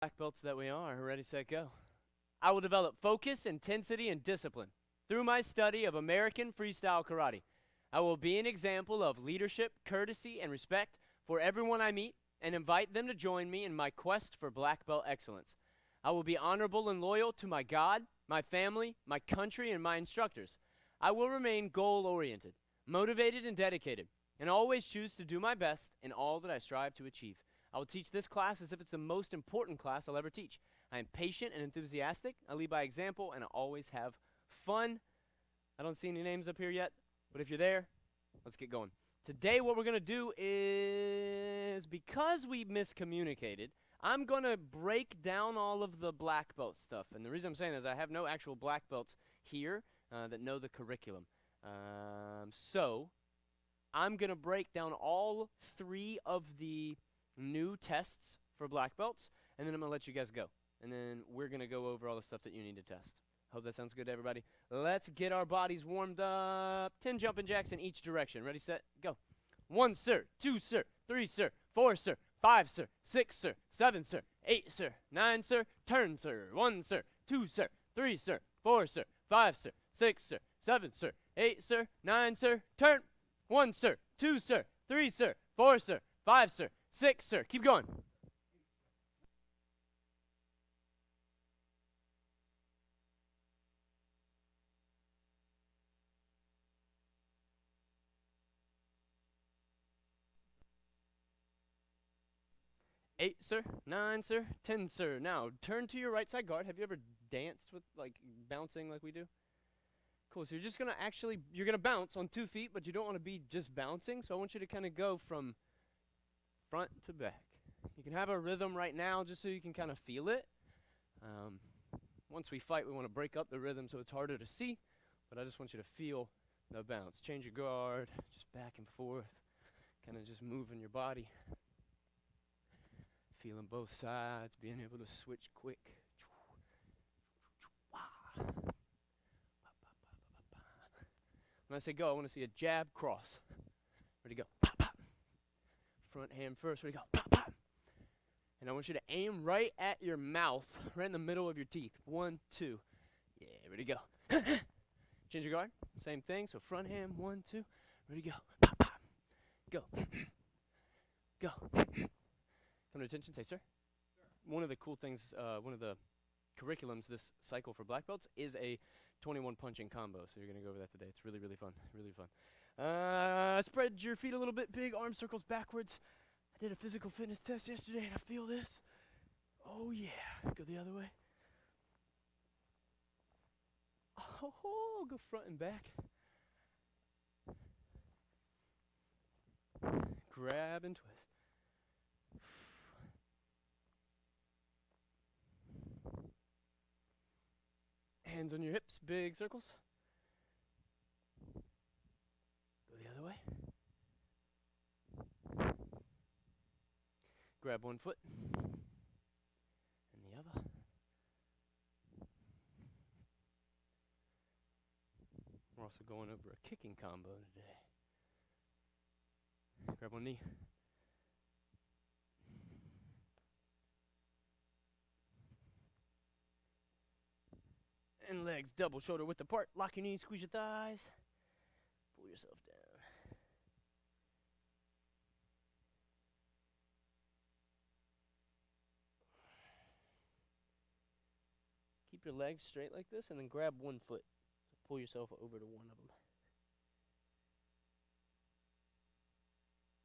Black belts that we are, ready, set, go. I will develop focus, intensity, and discipline through my study of American freestyle karate. I will be an example of leadership, courtesy, and respect for everyone I meet and invite them to join me in my quest for black belt excellence. I will be honorable and loyal to my God, my family, my country, and my instructors. I will remain goal-oriented, motivated, and dedicated, and always choose to do my best in all that I strive to achieve. I will teach this class as if it's the most important class I'll ever teach. I am patient and enthusiastic. I lead by example, and I always have fun. I don't see any names up here yet, but if you're there, let's get going. Today what we're going to do is, because we miscommunicated, I'm going to break down all of the black belt stuff. And the reason I'm saying that is I have no actual black belts here that know the curriculum. So I'm going to break down all 3 of the new tests for black belts, and then I'm going to let you guys go. And then we're going to go over all the stuff that you need to test. Hope that sounds good to everybody. Let's get our bodies warmed up. 10 jumping jacks in each direction. Ready, set, go. 1, sir. 2, sir. 3, sir. 4, sir. 5, sir. 6, sir. 7, sir. 8, sir. 9, sir. Turn, sir. 1, sir. 2, sir. 3, sir. 4, sir. 5, sir. 6, sir. 7, sir. 8, sir. 9, sir. Turn. 1, sir. 2, sir. 3, sir. 4, sir. 5, sir. 6, sir. Keep going. Eight, sir. 9, sir. 10, sir. Now, turn to your right side guard. Have you ever danced with, like, bouncing like we do? Cool. So you're just going to you're going to bounce on 2 feet, but you don't want to be just bouncing. So I want you to kind of go from front to back. You can have a rhythm right now just so you can kind of feel it. Once we fight, we want to break up the rhythm so it's harder to see. But I just want you to feel the bounce. Change your guard, just back and forth. Kind of just moving your body. Feeling both sides, being able to switch quick. When I say go, I want to see a jab, cross. Ready, go. Pop, pop. Front hand first. Ready, go. Pop, pop. And I want you to aim right at your mouth, right in the middle of your teeth. 1, 2. Yeah, ready, go. Change your guard. Same thing. So front hand, 1, 2. Ready, go. Pop, pop. Go. Go. Come to attention, say, sir. One of the cool things, one of the curriculums this cycle for black belts is a 21 punching combo. So you're going to go over that today. It's really, really fun. Really fun. Spread your feet a little bit big, arm circles backwards. I did a physical fitness test yesterday and I feel this. Oh yeah. Go the other way. Oh, go front and back. Grab and twist. Hands on your hips, big circles. Go the other way. Grab one foot and the other. We're also going over a kicking combo today. Grab one knee. And legs double shoulder width apart. Lock your knees, squeeze your thighs. Pull yourself down. Keep your legs straight like this and then grab one foot. So pull yourself over to one of them.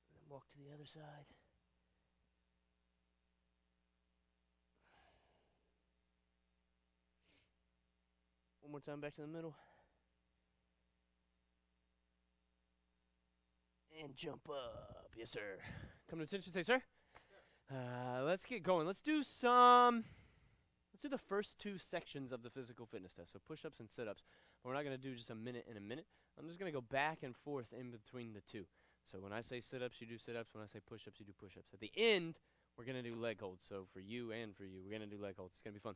And then walk to the other side. One more time back to the middle. And jump up. Yes, sir. Come to attention, say, sir. Let's get going. Let's do the first 2 sections of the physical fitness test. So push-ups and sit-ups. We're not going to do just a minute and a minute. I'm just going to go back and forth in between the 2. So when I say sit-ups, you do sit-ups. When I say push-ups, you do push-ups. At the end, we're going to do leg holds. So for you and for you, we're going to do leg holds. It's going to be fun.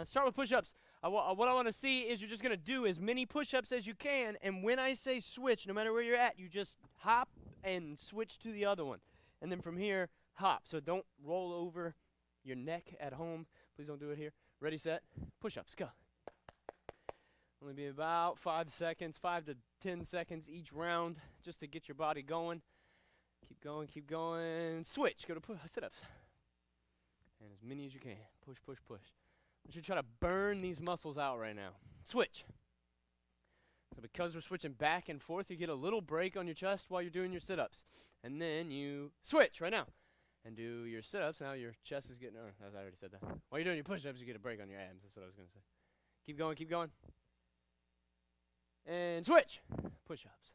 Start with push-ups. What I want to see is you're just going to do as many push-ups as you can. And when I say switch, no matter where you're at, you just hop and switch to the other one. And then from here, hop. So don't roll over your neck at home. Please don't do it here. Ready, set, push-ups, go. Only be about 5 seconds, 5 to 10 seconds each round, just to get your body going. Keep going, keep going. Switch, go to sit-ups. And as many as you can. Push, push, push. I want you to try to burn these muscles out right now. Switch. So because we're switching back and forth, you get a little break on your chest while you're doing your sit-ups. And then you switch right now and do your sit-ups. Now your chest is getting, I already said that. While you're doing your push-ups, you get a break on your abs. That's what I was going to say. Keep going, keep going. And switch. Push-ups.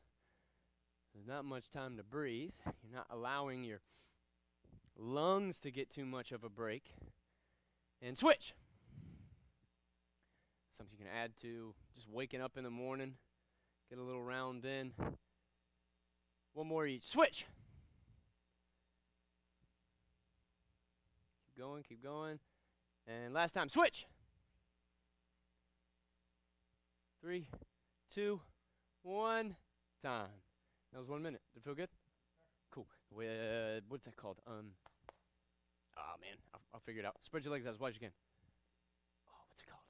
There's not much time to breathe. You're not allowing your lungs to get too much of a break. And switch. Something you can add to just waking up in the morning. Get a little round in. One more each. Switch. Keep going, keep going. And last time, switch. 3, 2, 1, time. That was 1 minute. Did it feel good? Cool. What's that called? Oh man, I'll figure it out. Spread your legs out as wide as you can. Oh, what's it called?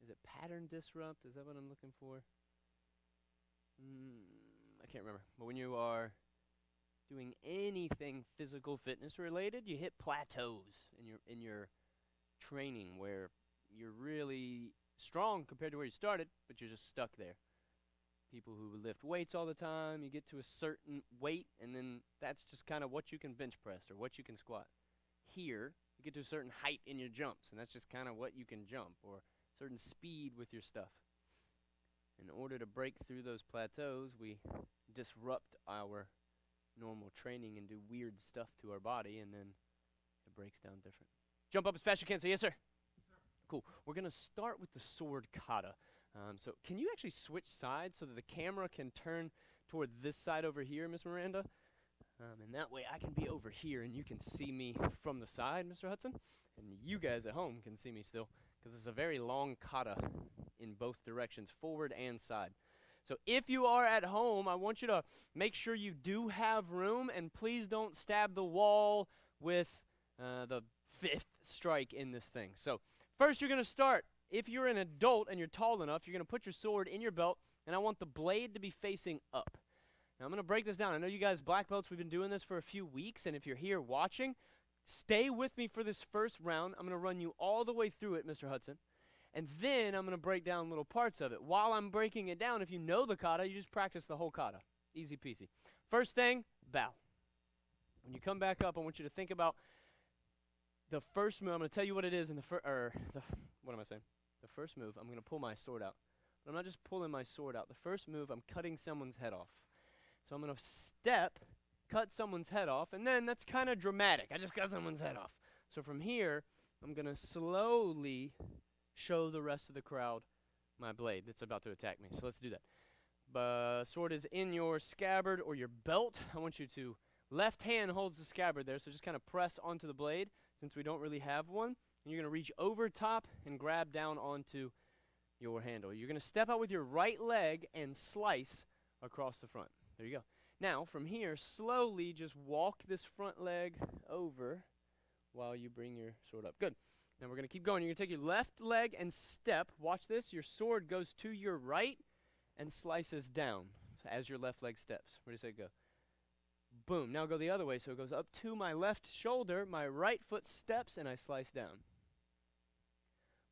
Is it pattern disrupt? Is that what I'm looking for? I can't remember. But when you are doing anything physical fitness related, you hit plateaus in your training where you're really strong compared to where you started, but you're just stuck there. People who lift weights all the time, you get to a certain weight, and then that's just kind of what you can bench press or what you can squat. Here, you get to a certain height in your jumps, and that's just kind of what you can jump, or certain speed with your stuff. In order to break through those plateaus, we disrupt our normal training and do weird stuff to our body, and then it breaks down different. Jump up as fast as you can. Say yes, sir. Cool. We're going to start with the sword kata. So can you actually switch sides so that the camera can turn toward this side over here, Miss Miranda? And that way I can be over here and you can see me from the side, Mr. Hudson. And you guys at home can see me still, because it's a very long kata in both directions, forward and side. So if you are at home, I want you to make sure you do have room, and please don't stab the wall with the 5th strike in this thing. So first you're going to start. If you're an adult and you're tall enough, you're going to put your sword in your belt, and I want the blade to be facing up. Now I'm going to break this down. I know you guys black belts, we've been doing this for a few weeks, and if you're here watching, stay with me for this first round. I'm going to run you all the way through it, Mr. Hudson, and then I'm going to break down little parts of it. While I'm breaking it down, if you know the kata, you just practice the whole kata. Easy peasy. First thing, bow. When you come back up, I want you to think about the first move. I'm going to tell you what it is in what am I saying? The first move, I'm going to pull my sword out. But I'm not just pulling my sword out. The first move, I'm cutting someone's head off. So I'm going to step, cut someone's head off, and then that's kind of dramatic. I just cut someone's head off. So from here, I'm going to slowly show the rest of the crowd my blade that's about to attack me. So let's do that. Sword is in your scabbard or your belt. I want you to, left hand holds the scabbard there, so just kind of press onto the blade since we don't really have one. And you're going to reach over top and grab down onto your handle. You're going to step out with your right leg and slice across the front. There you go. Now, from here, slowly just walk this front leg over while you bring your sword up. Good. Now we're going to keep going. You're going to take your left leg and step. Watch this. Your sword goes to your right and slices down as your left leg steps. Ready, set, go. Boom. Now go the other way. So it goes up to my left shoulder. My right foot steps, and I slice down.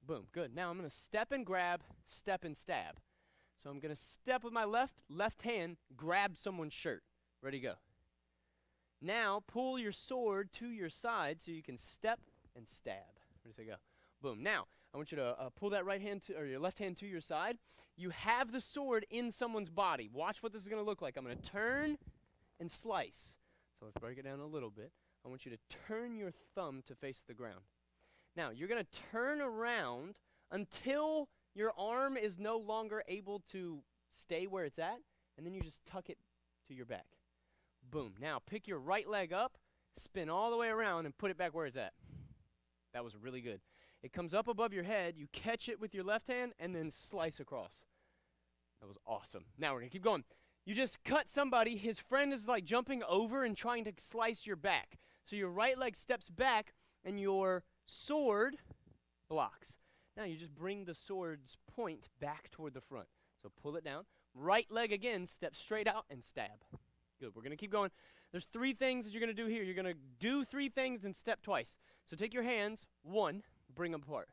Boom. Good. Now I'm going to step and grab, step and stab. So I'm going to step with my left hand, grab someone's shirt. Ready, go. Now pull your sword to your side so you can step and stab. Ready, say, go. Boom. Now I want you to pull that right hand or your left hand to your side. You have the sword in someone's body. Watch what this is going to look like. I'm going to turn and slice. So let's break it down a little bit. I want you to turn your thumb to face the ground. Now, you're going to turn around until your arm is no longer able to stay where it's at, and then you just tuck it to your back. Boom. Now, pick your right leg up, spin all the way around, and put it back where it's at. That was really good. It comes up above your head, you catch it with your left hand, and then slice across. That was awesome. Now, we're going to keep going. you just cut somebody. His friend is like jumping over and trying to slice your back. So your right leg steps back and your sword blocks. Now you just bring the sword's point back toward the front. So pull it down. Right leg again, step straight out and stab. Good, we're going to keep going. There's 3 things that you're going to do here. You're going to do 3 things and step twice. So take your hands, 1, bring them apart.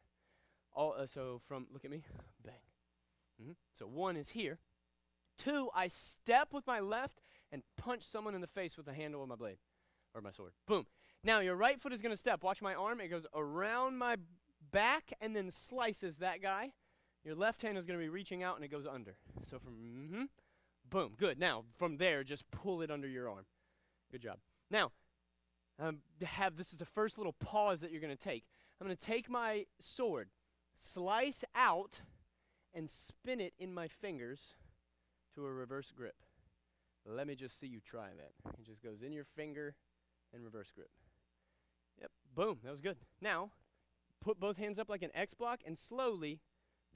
Look at me, bang. So 1 is here. 2, I step with my left and punch someone in the face with the handle of my blade, or my sword. Boom. Now your right foot is going to step. Watch my arm. It goes around my back and then slices that guy. Your left hand is going to be reaching out and it goes under. So from, boom, good. Now from there, just pull it under your arm. Good job. Now, this is the first little pause that you're going to take. I'm going to take my sword, slice out, and spin it in my fingers to a reverse grip. Let me just see you try that. It just goes in your finger and reverse grip. Yep, boom, that was good. Now, put both hands up like an X block and slowly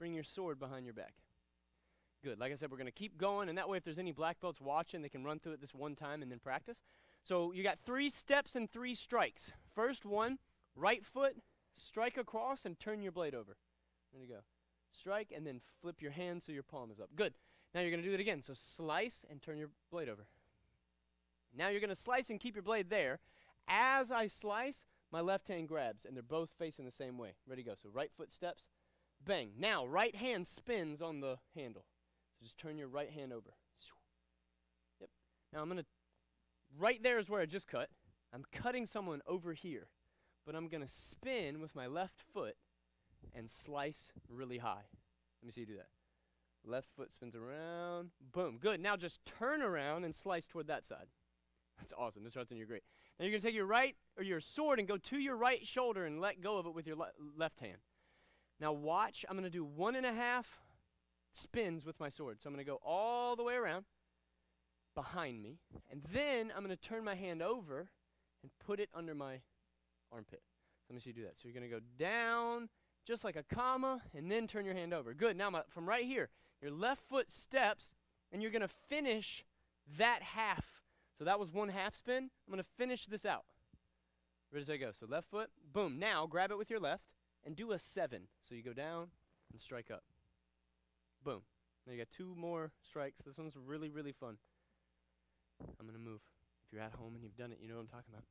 bring your sword behind your back. Good, like I said, we're going to keep going, and that way if there's any black belts watching, they can run through it this one time and then practice. So you got 3 steps and 3 strikes. First one, right foot, strike across and turn your blade over. Ready to go. Strike and then flip your hand so your palm is up. Good. Now you're going to do it again. So slice and turn your blade over. Now you're going to slice and keep your blade there. As I slice, my left hand grabs, and they're both facing the same way. Ready to go. So right foot steps. Bang. Now right hand spins on the handle. So just turn your right hand over. Yep. Now I'm going to, right there is where I just cut. I'm cutting someone over here, but I'm going to spin with my left foot and slice really high. Let me see you do that. Left foot spins around. Boom. Good. Now just turn around and slice toward that side. That's awesome. This Hudson, you're great. Now you're going to take your right, or your sword, and go to your right shoulder and let go of it with your left hand. Now watch. I'm going to do 1.5 spins with my sword. So I'm going to go all the way around behind me, and then I'm going to turn my hand over and put it under my armpit. So let me see you do that. So you're going to go down just like a comma, and then turn your hand over. Good. Now from right here, your left foot steps, and you're going to finish that half. So that was 1 half spin. I'm going to finish this out. Ready as I go. So left foot, boom. Now grab it with your left and do a 7. So you go down and strike up. Boom. Now you got 2 more strikes. This one's really, really fun. I'm going to move. If you're at home and you've done it, you know what I'm talking about.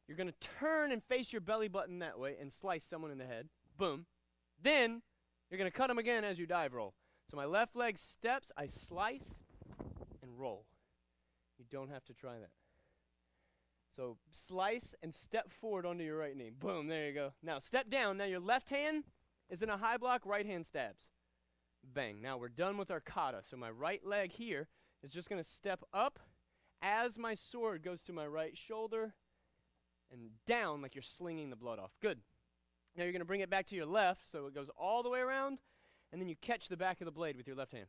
You're going to turn and face your belly button that way and slice someone in the head. Boom. Then you're going to cut them again as you dive roll. So my left leg steps, I slice and roll. You don't have to try that. So slice and step forward onto your right knee. Boom, there you go. Now step down. Now your left hand is in a high block, right hand stabs. Bang. Now we're done with our kata. So my right leg here is just going to step up as my sword goes to my right shoulder and down like you're slinging the blood off. Good. Now you're going to bring it back to your left so it goes all the way around, and then you catch the back of the blade with your left hand.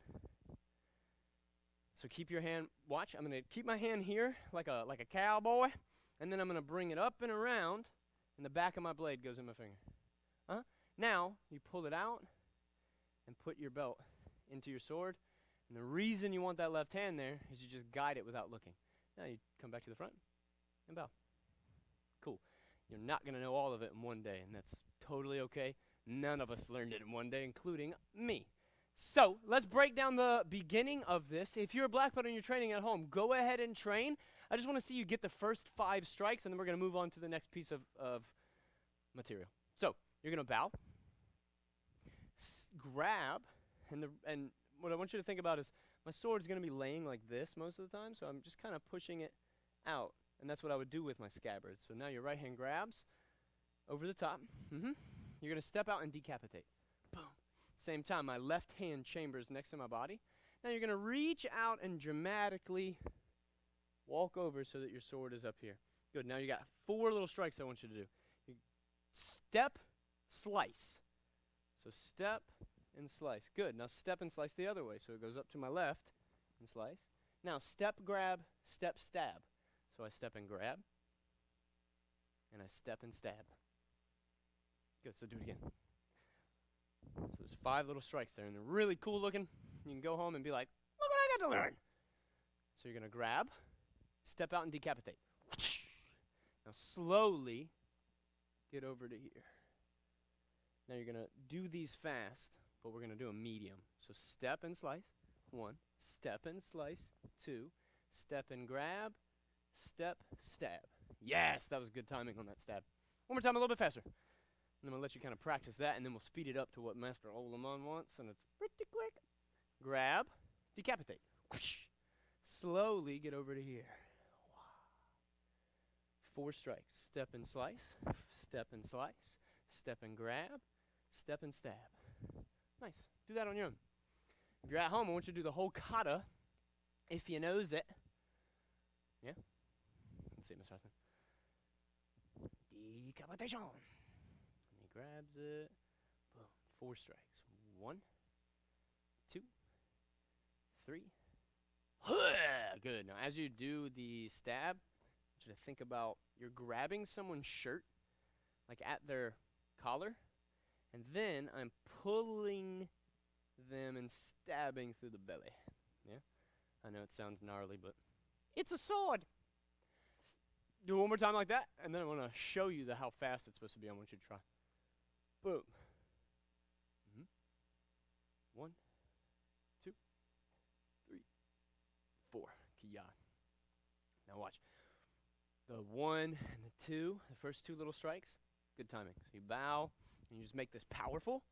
So keep your hand, watch, I'm going to keep my hand here like a cowboy, and then I'm going to bring it up and around, and the back of my blade goes in my finger. Now you pull it out and put your belt into your sword, and the reason you want that left hand there is you just guide it without looking. Now you come back to the front and bow. Cool. You're not going to know all of it in one day, and that's totally okay. None of us learned it in one day, including me. So let's break down the beginning of this. If you're a black belt and you're training at home, go ahead and train. I just want to see you get the first 5 strikes, and then we're going to move on to the next piece of material. So you're going to bow, grab, and what I want you to think about is my sword is going to be laying like this most of the time, so I'm just kind of pushing it out. And that's what I would do with my scabbard. So now your right hand grabs over the top. You're going to step out and decapitate. Boom. Same time, my left hand chambers next to my body. Now you're going to reach out and dramatically walk over so that your sword is up here. Good. Now you got 4 little strikes I want you to do. You step, slice. So step and slice. Good. Now step and slice the other way. So it goes up to my left and slice. Now step, grab, step, stab. So I step and grab, and I step and stab. Good, so do it again. So there's 5 little strikes there, and they're really cool looking. You can go home and be like, look what I got to learn. So you're going to grab, step out, and decapitate. Now slowly get over to here. Now you're going to do these fast, but we're going to do them medium. So step and slice, 1. Step and slice, 2. Step and grab, step, stab. Yes, that was good timing on that stab. One more time, a little bit faster. And I'm going to let you kind of practice that, and then we'll speed it up to what Master Olamon wants, and it's pretty quick. Grab, decapitate. Slowly get over to here. 4 strikes. Step and slice, step and slice, step and grab, step and stab. Nice. Do that on your own. If you're at home, I want you to do the whole kata if you knows it. Yeah? Let's see, Mr. Hudson. Decapitation. And he grabs it. Boom. 4 strikes. 1, 2, 3. Good. Now, as you do the stab, I want you to think about you're grabbing someone's shirt, like at their collar, and then I'm pulling them and stabbing through the belly. Yeah? I know it sounds gnarly, but it's a sword. Do it one more time like that, and then I want to show you how fast it's supposed to be. I want you to try. Boom. 1, 2, 3, 4. Kiyan. Now watch. The 1 and the 2, the first 2 little strikes, good timing. So you bow, and you just make this powerful,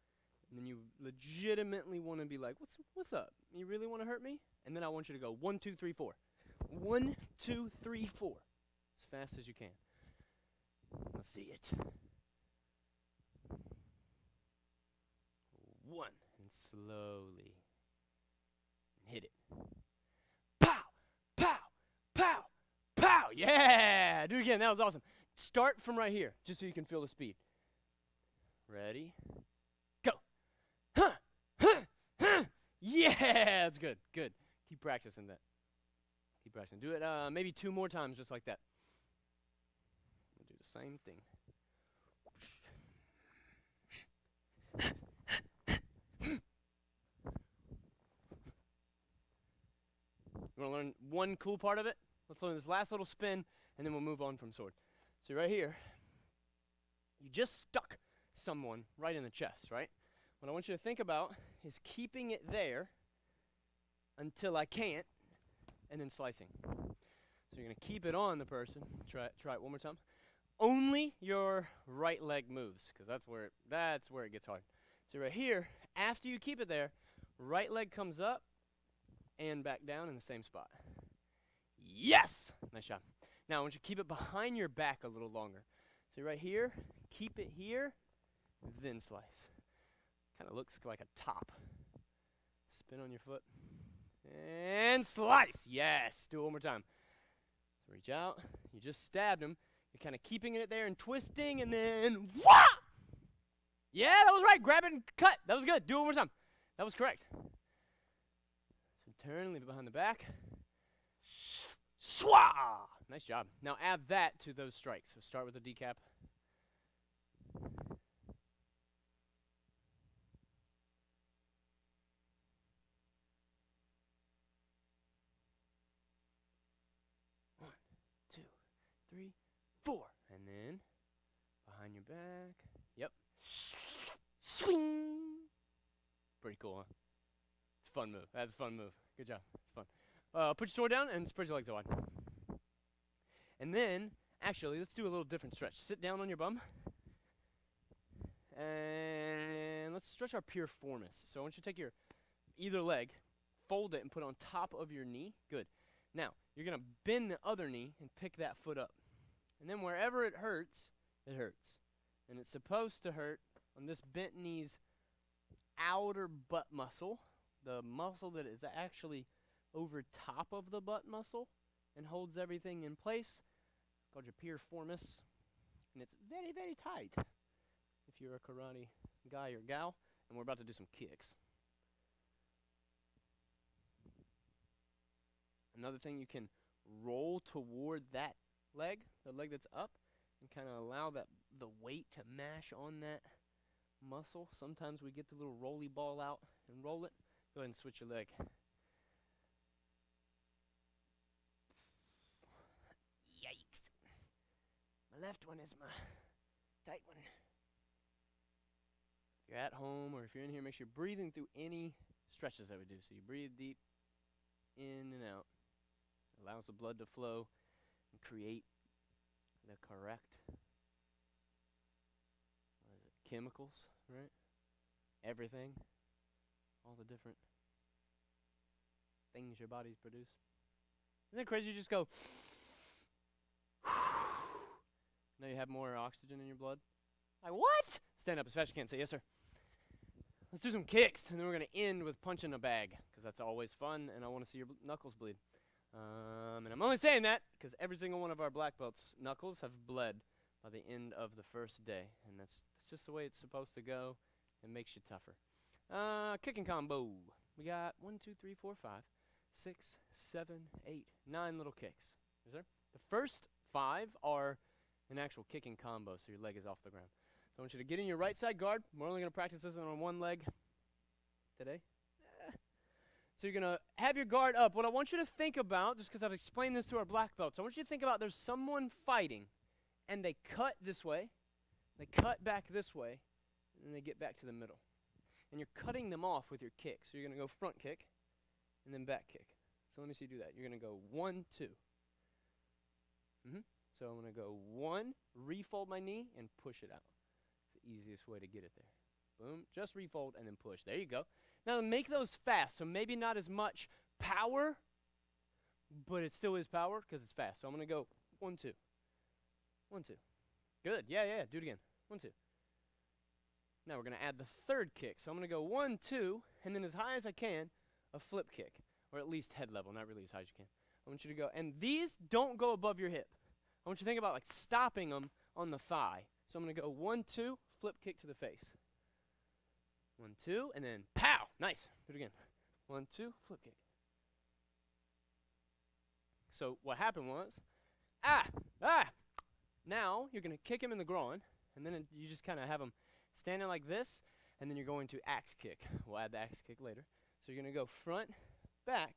and then you legitimately want to be like, what's up? You really want to hurt me? And then I want you to go 1, 2, 3, 4. 1, 2, 3, 4. As fast as you can. Let's see it. 1, and slowly hit it. Pow! Pow! Pow! Pow! Yeah! Do it again. That was awesome. Start from right here, just so you can feel the speed. Ready? Go! Huh! Huh! Huh! Yeah! That's good. Good. Keep practicing that. Keep practicing. Do it maybe 2 more times, just like that. We'll do the same thing. You want to learn one cool part of it? Let's learn this last little spin, and then we'll move on from sword. So right here, you just stuck someone right in the chest, right? What I want you to think about is keeping it there until I can't, and then slicing. So you're going to keep it on the person. Try it one more time. Only your right leg moves, because that's where it gets hard. So right here, after you keep it there, right leg comes up and back down in the same spot. Yes! Nice job. Now I want you to keep it behind your back a little longer. So right here, keep it here, then slice. Kind of looks like a top. Spin on your foot. And slice! Yes! Do it one more time. So reach out. You just stabbed him. You're kind of keeping it there and twisting, and then wah! Yeah, that was right. Grab it and cut. That was good. Do it one more time. That was correct. So turn, leave it behind the back. Swah! Nice job. Now add that to those strikes. So start with the decap. One, 2, 3, 4. And then behind your back. Yep. Swing! Pretty cool, huh? It's a fun move. That's a fun move. Good job. It's fun. Put your sword down and spread your legs wide. And then, actually, let's do a little different stretch. Sit down on your bum. And let's stretch our piriformis. So I want you to take your either leg, fold it, and put it on top of your knee. Good. Now, you're going to bend the other knee and pick that foot up. And then wherever it hurts, it hurts. And it's supposed to hurt on this bent knee's outer butt muscle, the muscle that is actually over top of the butt muscle and holds everything in place. It's called your piriformis, and it's very, very tight if you're a karate guy or gal. And we're about to do some kicks. Another thing, you can roll toward that leg, the leg that's up, and kind of allow the weight to mash on that muscle. Sometimes we get the little rolly ball out and roll it. Go ahead and switch your leg. left one is my tight one. If you're at home or if you're in here, make sure you're breathing through any stretches that we do. So you breathe deep in and out. Allows the blood to flow and create the correct chemicals, right? Everything, all the different things your bodies produce. Isn't it crazy? You just go. Now you have more oxygen in your blood. Like, what? Stand up as fast as you can. Say, yes, sir. Let's do some kicks, and then we're going to end with punching a bag, because that's always fun, and I want to see your knuckles bleed. And I'm only saying that because every single one of our black belts' knuckles have bled by the end of the first day, and that's just the way it's supposed to go. It makes you tougher. Kicking combo. We got 1, 2, 3, 4, 5, 6, 7, 8, 9 little kicks. Is there? The first 5 are an actual kicking combo, so your leg is off the ground. So I want you to get in your right side guard. We're only going to practice this on one leg today. So you're going to have your guard up. What I want you to think about, just because I've explained this to our black belts, I want you to think about there's someone fighting, and they cut this way, they cut back this way, and then they get back to the middle. And you're cutting them off with your kick. So you're going to go front kick, and then back kick. So let me see you do that. You're going to go 1, 2. So I'm going to go 1, refold my knee, and push it out. It's the easiest way to get it there. Boom. Just refold and then push. There you go. Now make those fast. So maybe not as much power, but it still is power because it's fast. So I'm going to go 1, 2. 1, 2. Good. Yeah. Do it again. 1, 2. Now we're going to add the third kick. So I'm going to go 1, 2, and then as high as I can, a flip kick, or at least head level, not really as high as you can. I want you to go, and these don't go above your hip. I want you to think about like stopping them on the thigh. So I'm going to go 1, 2, flip kick to the face. 1, 2, and then pow! Nice. Do it again. 1, 2, flip kick. So what happened was, now you're going to kick him in the groin, and then you just kind of have him standing like this, and then you're going to axe kick. We'll add the axe kick later. So you're going to go front, back.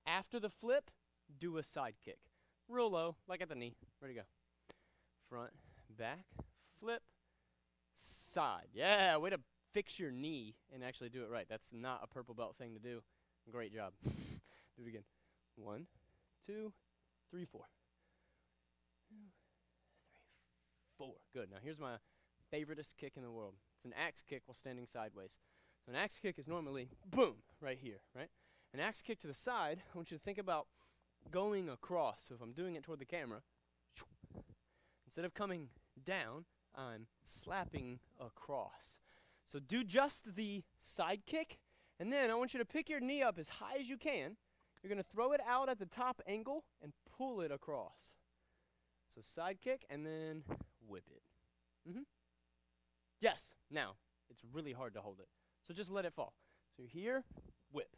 After the flip, do a side kick. Real low, like at the knee. Ready to go. Front, back, flip, side. Yeah, way to fix your knee and actually do it right. That's not a purple belt thing to do. Great job. Do it again. 1, 2, 3, 4. 2, 3, 4. Good. Now here's my favoriteest kick in the world. It's an axe kick while standing sideways. So an axe kick is normally, boom, right here, right? An axe kick to the side, I want you to think about going across. So if I'm doing it toward the camera, instead of coming down, I'm slapping across. So do just the side kick, and then I want you to pick your knee up as high as you can. You're going to throw it out at the top angle and pull it across. So side kick, and then whip it. Yes. Now, it's really hard to hold it. So just let it fall. So here, whip.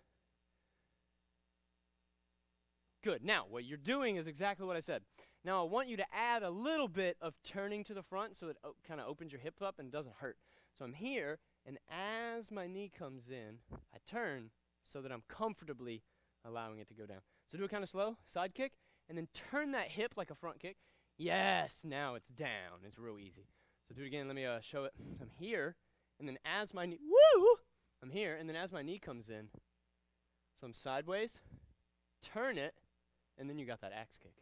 Good. Now, what you're doing is exactly what I said. Now, I want you to add a little bit of turning to the front so it kind of opens your hip up and doesn't hurt. So I'm here, and as my knee comes in, I turn so that I'm comfortably allowing it to go down. So do it kind of slow, side kick, and then turn that hip like a front kick. Yes, now it's down. It's real easy. So do it again. Let me show it. I'm here, and then as my knee, I'm here, and then as my knee comes in, so I'm sideways, turn it, and then you got that axe kick.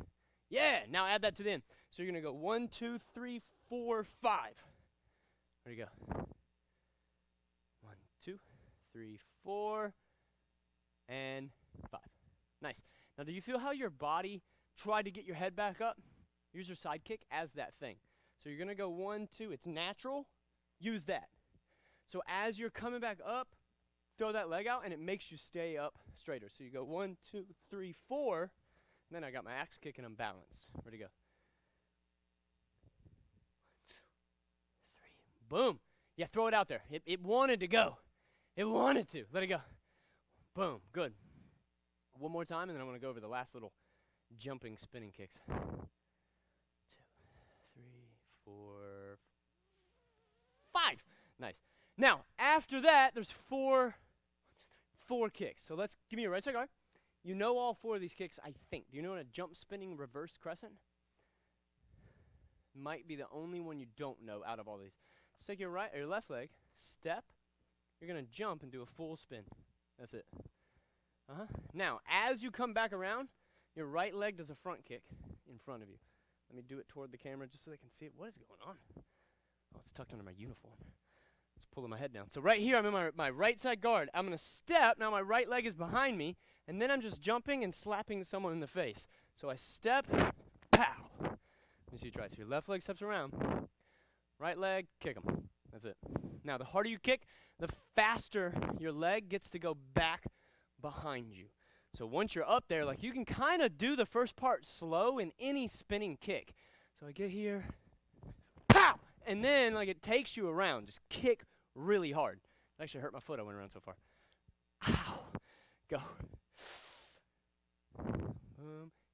Yeah, now add that to the end. So you're going to go 1, 2, 3, 4, 5. There you go. 1, 2, 3, 4, and 5. Nice. Now, do you feel how your body tried to get your head back up? Use your side kick as that thing. So you're going to go 1, 2. It's natural. Use that. So as you're coming back up, throw that leg out, and it makes you stay up straighter. So you go 1, 2, 3, 4, and then I got my axe kick, and I'm balanced. Ready to go. 1, 2, 3. Boom. Yeah, throw it out there. It wanted to go. It wanted to. Let it go. Boom. Good. One more time, and then I'm going to go over the last little jumping, spinning kicks. 2, 3, 4, 5. Nice. Now, after that, there's four kicks. So let's give me your right side guard. You know all 4 of these kicks, I think. Do you know what a jump, spinning, reverse crescent? might be the only one you don't know out of all these. So take your left leg, step. You're going to jump and do a full spin. That's it. Now, as you come back around, your right leg does a front kick in front of you. Let me do it toward the camera just so they can see it. What is going on? Oh, it's tucked under my uniform. It's pulling my head down. So right here, I'm in my right side guard. I'm going to step. Now my right leg is behind me, and then I'm just jumping and slapping someone in the face. So I step, pow. Let me see you try it. So your left leg steps around. Right leg, kick them. That's it. Now, the harder you kick, the faster your leg gets to go back behind you. So once you're up there, like, you can kind of do the first part slow in any spinning kick. So I get here, pow! And then, like, it takes you around. Just kick really hard. It actually hurt my foot. I went around so far. Ow! Go.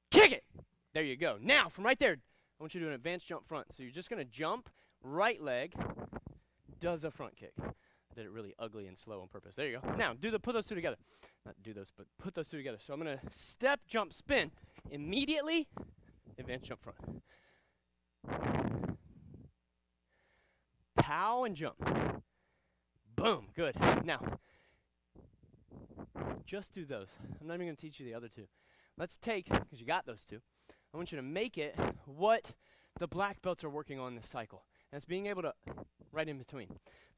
Kick it! There you go. Now, from right there, I want you to do an advanced jump front. So you're just going to jump, right leg does a front kick. I did it really ugly and slow on purpose. There you go. Now, put those two together. Not do those, but put those two together. So I'm going to step, jump, spin. Immediately, advanced jump front. Pow and jump. Boom. Good. Now, just do those. I'm not even going to teach you the other two. Let's take, because you got those two, I want you to make it what the black belts are working on this cycle. And it's being able to, right in between.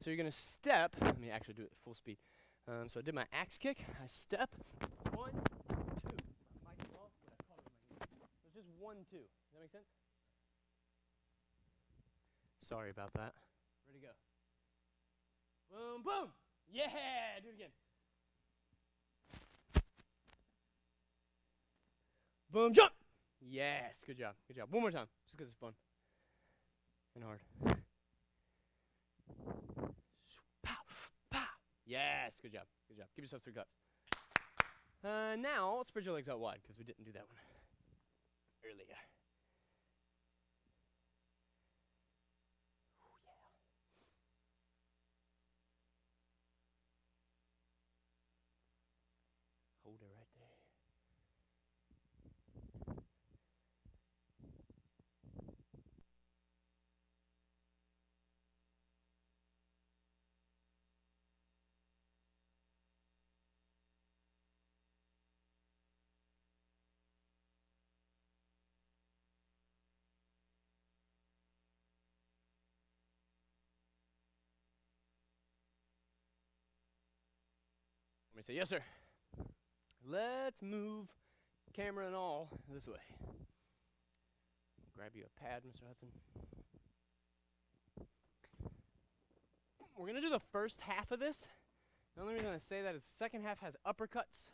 So you're going to step. Let me actually do it at full speed. So I did my axe kick. I step. 1, 2. My mic's off, but I caught it with my knee. So it's just 1, 2. Does that make sense? Sorry about that. Ready to go. Boom, boom. Yeah, do it again. Boom, jump. Yes, good job, good job. One more time, just because it's fun and hard. Pow, pow. Yes, good job, good job. Give yourself 3 claps. Now, spread your legs out wide, because we didn't do that one earlier. Ooh, yeah. Hold it right there. Let me say, yes, sir. Let's move, camera and all, this way. Grab you a pad, Mr. Hudson. We're going to do the first half of this. The only reason I say that is the second half has uppercuts.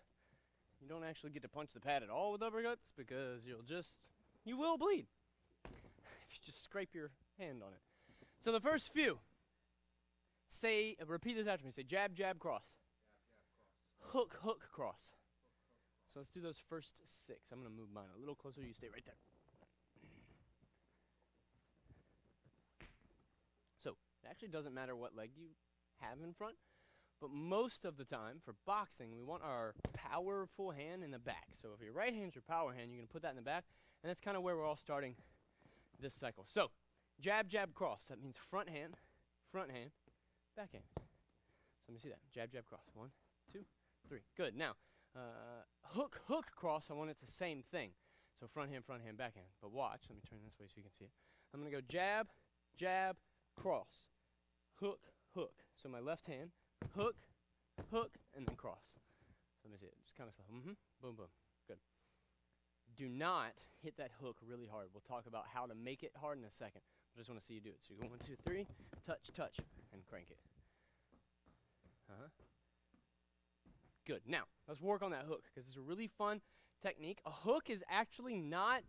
You don't actually get to punch the pad at all with uppercuts because you will bleed if you just scrape your hand on it. So the first few, repeat this after me. Say jab, jab, cross. Hook, hook, cross. So let's do those first 6. I'm going to move mine a little closer. You stay right there. So it actually doesn't matter what leg you have in front, but most of the time for boxing, we want our powerful hand in the back. So if your right hand's your power hand, you're going to put that in the back, and that's kind of where we're all starting this cycle. So jab, jab, cross. That means front hand, back hand. So let me see that. Jab, jab, cross. 1, 2, 3. Good. Now, hook, hook, cross, I want it the same thing. So front hand, back hand. But watch. Let me turn this way so you can see it. I'm going to go jab, jab, cross. Hook, hook. So my left hand, hook, hook, and then cross. So let me see it. Just kind of slow. Boom, boom. Good. Do not hit that hook really hard. We'll talk about how to make it hard in a second. I just want to see you do it. So you go 1, 2, 3, touch, touch, and crank it. Good. Now, let's work on that hook, because it's a really fun technique. A hook is actually not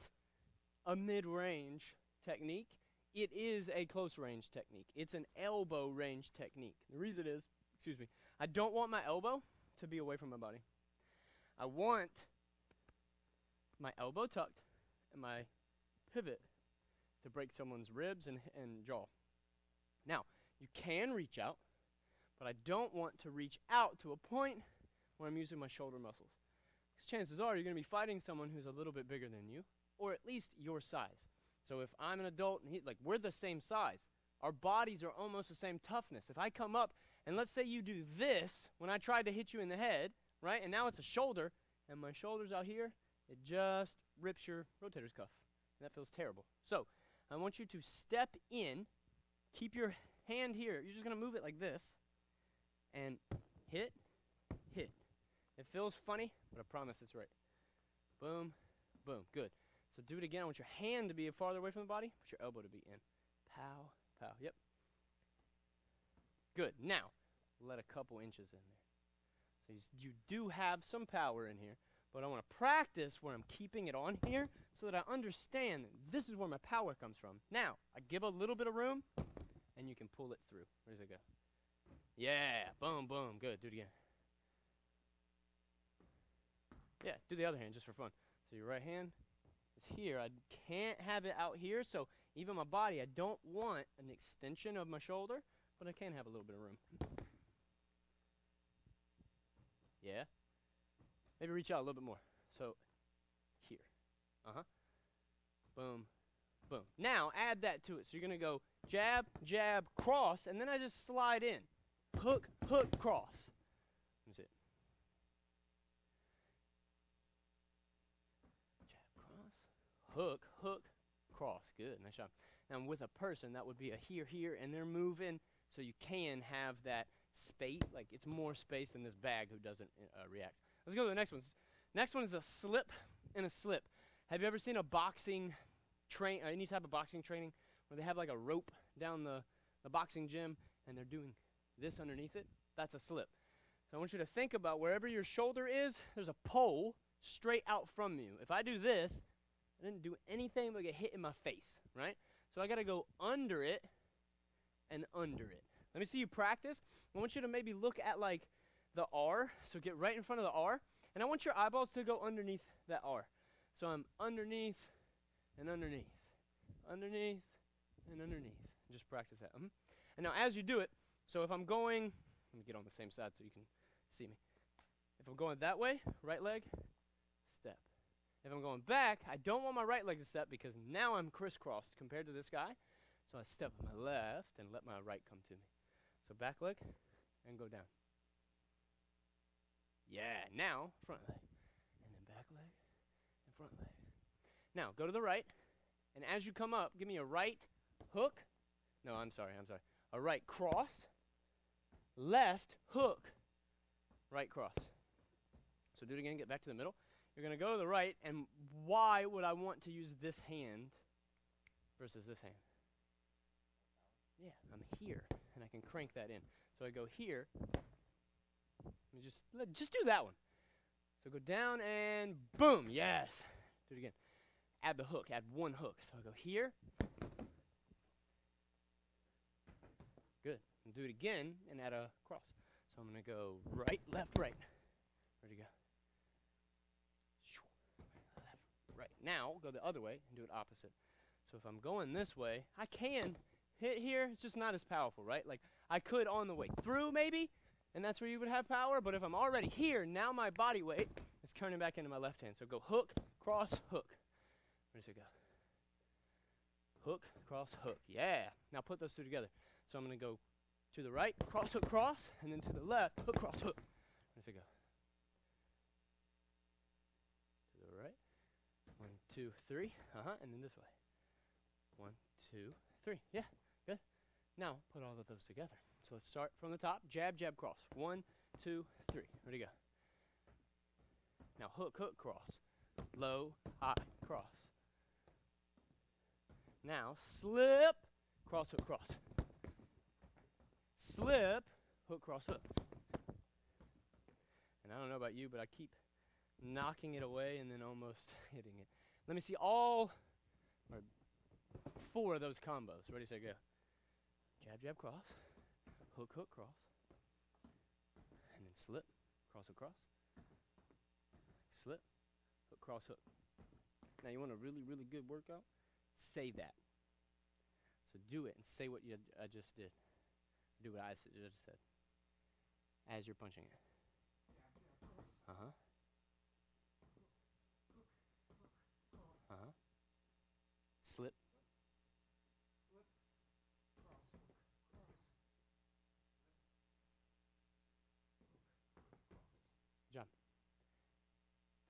a mid-range technique. It is a close-range technique. It's an elbow range technique. The reason is, I don't want my elbow to be away from my body. I want my elbow tucked and my pivot to break someone's ribs and jaw. Now, you can reach out, but I don't want to reach out to a point where I'm using my shoulder muscles. Because chances are you're going to be fighting someone who's a little bit bigger than you, or at least your size. So if I'm an adult and we're the same size, our bodies are almost the same toughness. If I come up and let's say you do this when I tried to hit you in the head, right? And now it's a shoulder, and my shoulder's out here, it just rips your rotator's cuff. And that feels terrible. So I want you to step in, keep your hand here. You're just going to move it like this, and hit, hit. It feels funny, but I promise it's right. Boom, boom, good. So do it again. I want your hand to be farther away from the body. Put your elbow to be in. Pow, pow, yep. Good. Now, let a couple inches in there. So you do have some power in here, but I want to practice where I'm keeping it on here so that I understand that this is where my power comes from. Now, I give a little bit of room, and you can pull it through. Where does it go? Yeah, boom, boom, good. Do it again. Yeah, do the other hand just for fun. So your right hand is here. I can't have it out here, so even my body, I don't want an extension of my shoulder, but I can have a little bit of room. Yeah. Maybe reach out a little bit more. So here. Boom, boom. Now add that to it. So you're going to go jab, jab, cross, and then I just slide in. Hook, hook, cross. That's it. Hook, hook, cross. Good, nice job. Now with a person, that would be a here, here, and they're moving, so you can have that space. Like it's more space than this bag who doesn't react. Let's go to the next one. Next one is a slip and a slip. Have you ever seen a boxing any type of boxing training where they have like a rope down the boxing gym and they're doing this underneath it? That's a slip. So I want you to think about wherever your shoulder is, there's a pole straight out from you. If I do this, I didn't do anything but get hit in my face, right? So I got to go under it and under it. Let me see you practice. I want you to maybe look at like the R. So get right in front of the R. And I want your eyeballs to go underneath that R. So I'm underneath and underneath. Underneath and underneath. Just practice that. And now as you do it, so if I'm going, let me get on the same side so you can see me. If I'm going that way, right leg, step. If I'm going back, I don't want my right leg to step because now I'm crisscrossed compared to this guy. So I step with my left and let my right come to me. So back leg and go down. Yeah, now front leg. And then back leg and front leg. Now go to the right. And as you come up, give me a right hook. No, I'm sorry. A right cross. Left hook. Right cross. So do it again, get back to the middle. You're going to go to the right, and why would I want to use this hand versus this hand? Yeah, I'm here, and I can crank that in. So I go here. Just do that one. So go down, and boom, yes. Do it again. Add the hook, add one hook. So I go here. Good. And do it again, and add a cross. So I'm going to go right, left, right. Where'd you go? Right. Now, go the other way and do it opposite. So if I'm going this way, I can hit here. It's just not as powerful, right? Like, I could on the way through, maybe, and that's where you would have power. But if I'm already here, now my body weight is turning back into my left hand. So go hook, cross, hook. Where does it go? Hook, cross, hook. Yeah. Now put those two together. So I'm going to go to the right, cross, hook, cross, and then to the left, hook, cross, hook. Where does it go? To the right. 1, 2, 3. And then this way. 1, 2, 3. Yeah, good. Now put all of those together. So let's start from the top. Jab, jab, cross. 1, 2, 3. Ready to go. Now hook, hook, cross. Low, high, cross. Now slip, cross, hook, cross. Slip, hook, cross, hook. And I don't know about you, but I keep knocking it away and then almost hitting it. Let me see all 4 of those combos. Ready, set, go. Jab, jab, cross. Hook, hook, cross. And then slip, cross, hook, cross. Slip, hook, cross, hook. Now you want a really, really good workout? Say that. So do it and say what I just did. Do what I just said. As you're punching it. Slip,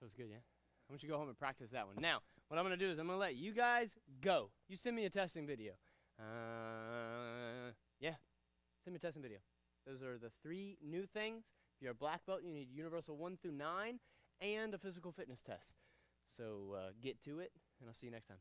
was good, yeah? I want you to go home and practice that one. Now, what I'm going to do is I'm going to let you guys go. You send me a testing video. Yeah, send me a testing video. Those are the 3 new things. If you're a black belt, you need Universal 1 through 9 and a physical fitness test. So get to it, and I'll see you next time.